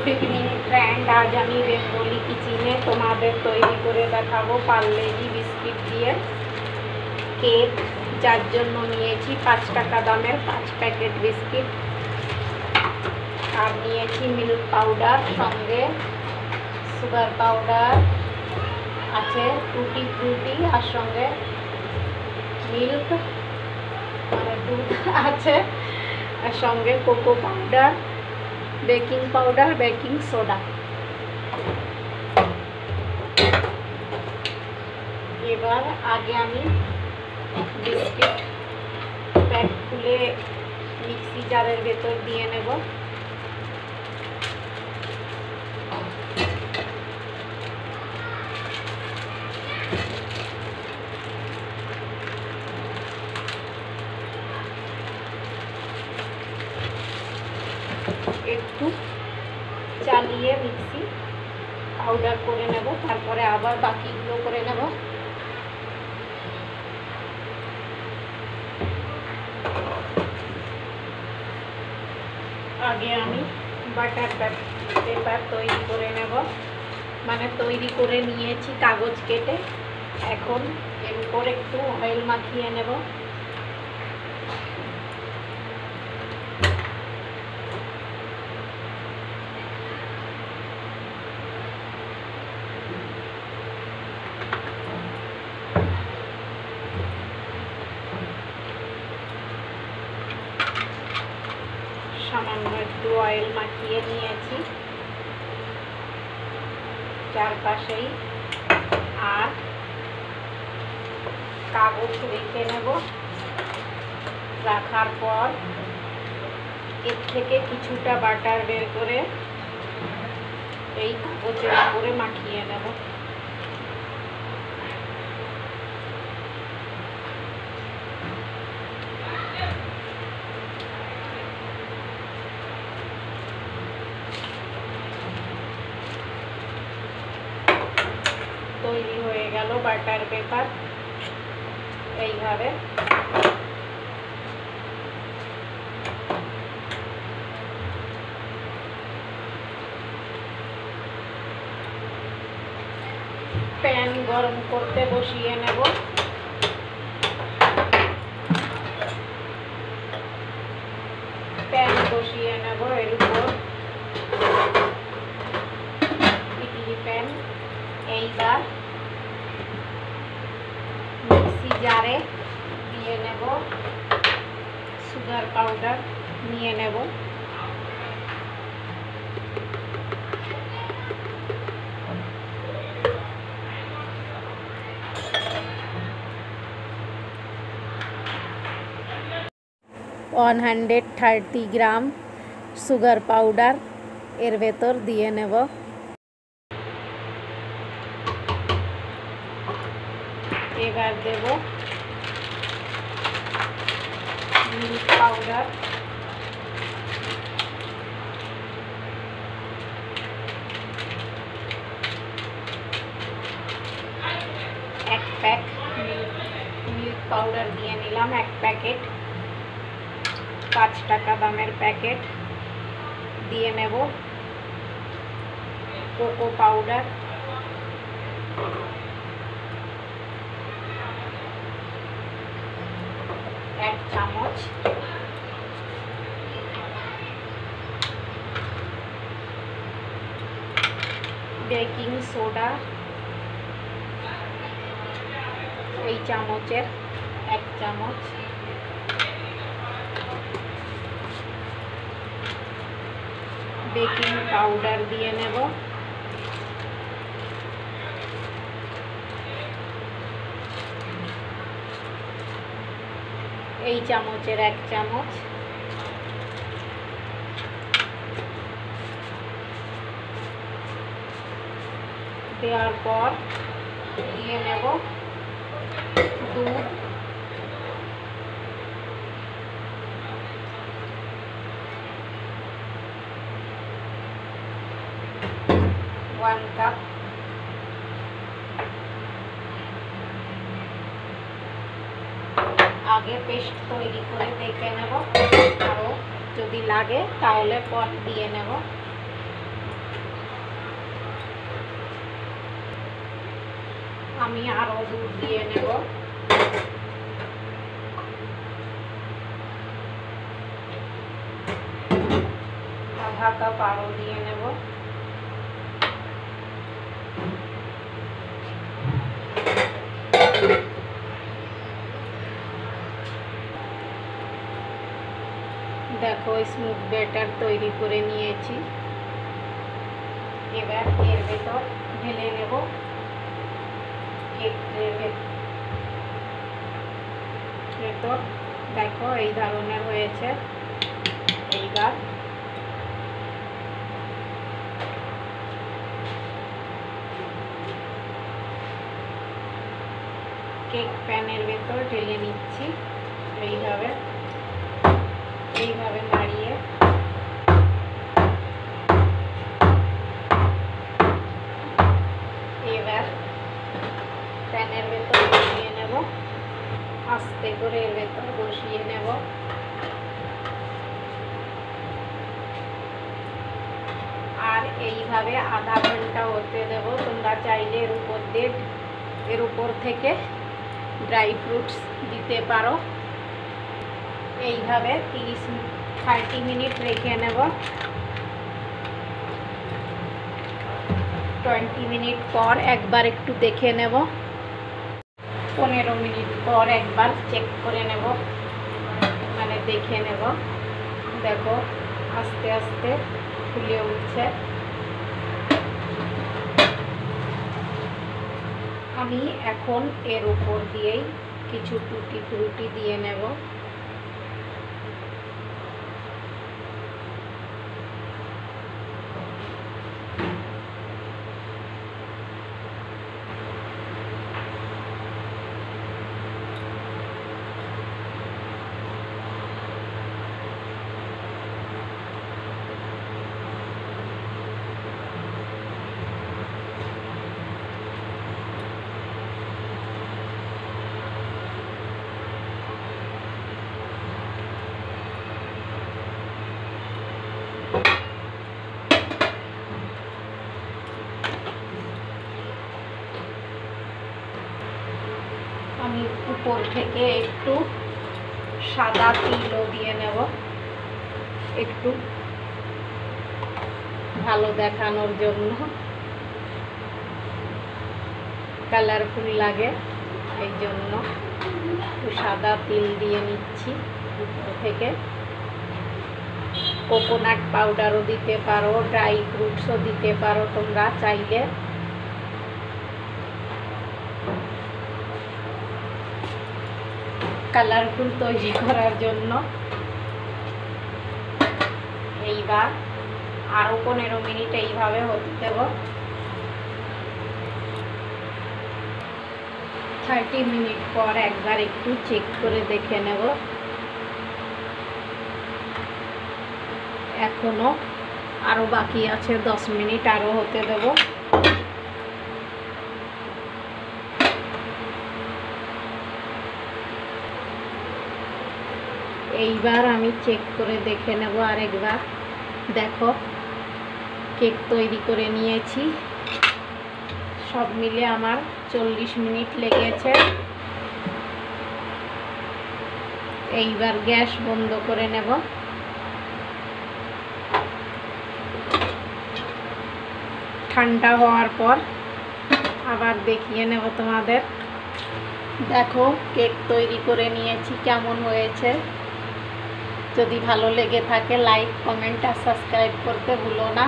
Good evening friend. आज আমি Bengali কিচেনে তোমাদের তৈরি করে দেখাবো পার্লেজি বিস্কিট দিয়ে কেক, যার জন্য নিয়েছি 5 টাকা দামের 5 প্যাকেট বিস্কিট, আর নিয়েছি মিল্ক পাউডার, সঙ্গে সুগার পাউডার আছে, টুটি ফ্রুটি, আর সঙ্গে মিল্ক মানে দুধ আছে, আর সঙ্গে cocoa powder, baking powder, baking soda. এবার আগে আমি বিস্কিট প্যাক খুলে মিক্সি জারের ভেতর দিয়ে নেব। একটু চালিয়ে মিক্সি পাউডার করে নেব, তারপরে আবার বাকিগুলো করে নেব। আগে আমি বাটার পেপার তৈরি করে নেব, মানে তৈরি করে নিয়েছি কাগজ কেটে। এখন এর উপর একটু অয়েল মাখিয়ে নেব। সামান্য একটু অয়েল মাখিয়ে নিয়েছি চারপাশেই, আর কাগজ রেখে নেব। রাখার পর এর থেকে কিছুটা বাটার বের করে এই কাগজের উপরে মাখিয়ে নেব। তৈরি হয়ে গেল বাটার পেপার। এইভাবে প্যান গরম করতে বসিয়ে নেব। প্যান বসিয়ে নেব, এর উপর ইডলি প্যান। এইবার মিক্সি জারে দিয়ে নেব, সুগার পাউডার নিয়ে নেব। ওয়ান 130 গ্রাম সুগার পাউডার এর ভেতর দিয়ে নেব। এবার দেব মিল্ক পাউডার, এক প্যাক মিল্ক পাউডার দিয়ে নিলাম, 1 প্যাকেট, 5 টাকা দামের প্যাকেট। দিয়ে নেব কোকো পাউডার, এক চামচ, বেকিং সোডা এই চামচের 1 চামচ, বেকিং পাউডার দিয়ে নেব, এই চামচের 1 চামচ, দেওয়ার পর দিয়ে নেব দুধ, 1 কাপ। আগে পেস্ট তৈরি করে দেখে নেব, আরও যদি লাগে তাহলে পট দিয়ে নেব। আমি আরও দুধ দিয়ে নেব। আধা কাপ আরও দিয়ে নেব। দেখো স্মুথ ব্যাটার তৈরি করে নিয়েছি। এবার এর ভেতর ঢেলে নেব। কেকের ভেতর দেখো এই ধরনের হয়েছে। এইবার কেক প্যানের ভেতর ঢেলে নিচ্ছি। এইভাবে নাড়িয়ে এবার প্যানের ভেতর বসিয়ে নেব। আস্তে করে এর ভেতর বসিয়ে নেব। আর এইভাবে আধা ঘন্টা হতে দেব। তোমরা চাইলে এর উপর থেকে ড্রাই ফ্রুটস দিতে পারো। এইভাবে 30 মিনিট রেখে নেব। 20 মিনিট পর একবার একটু দেখে নেব। 15 মিনিট পর একবার চেক করে নেব, মানে দেখে নেব। দেখো আস্তে আস্তে ফুলে উঠছে। আমি এখন এর উপর দিয়েই কিছু টুটি ফ্রুটি দিয়ে নেব। আমি উপর থেকে একটু সাদা তিলও দিয়ে নেব, একটু ভালো দেখানোর জন্য, কালারফুল লাগে এই জন্য একটু সাদা তিল দিয়ে নিচ্ছি উপর থেকে। কোকোনাট পাউডারও দিতে পারো, ড্রাই ফ্রুটসও দিতে পারো তোমরা চাইলে। কালারফুল তৈরি করার জন্য। এইবার আরও 15 মিনিট এইভাবে হতে দেব। 30 মিনিট পর একবার একটু চেক করে দেখে নেব। এখনো আরও বাকি আছে, 10 মিনিট আরও হতে দেব। এইবার আমি চেক করে দেখে নেব আরেকবার। দেখো কেক তৈরি করে নিয়েছি। সব মিলে আমার 40 মিনিট লেগেছে। এইবার গ্যাস বন্ধ করে নেব। ঠান্ডা হওয়ার পর আবার দেখিয়ে নেব তোমাদের। দেখো কেক তৈরি করে নিয়েছি, কেমন হয়েছে। যদি ভালো লেগে থাকে লাইক, কমেন্ট আর সাবস্ক্রাইব করতে ভুলো না।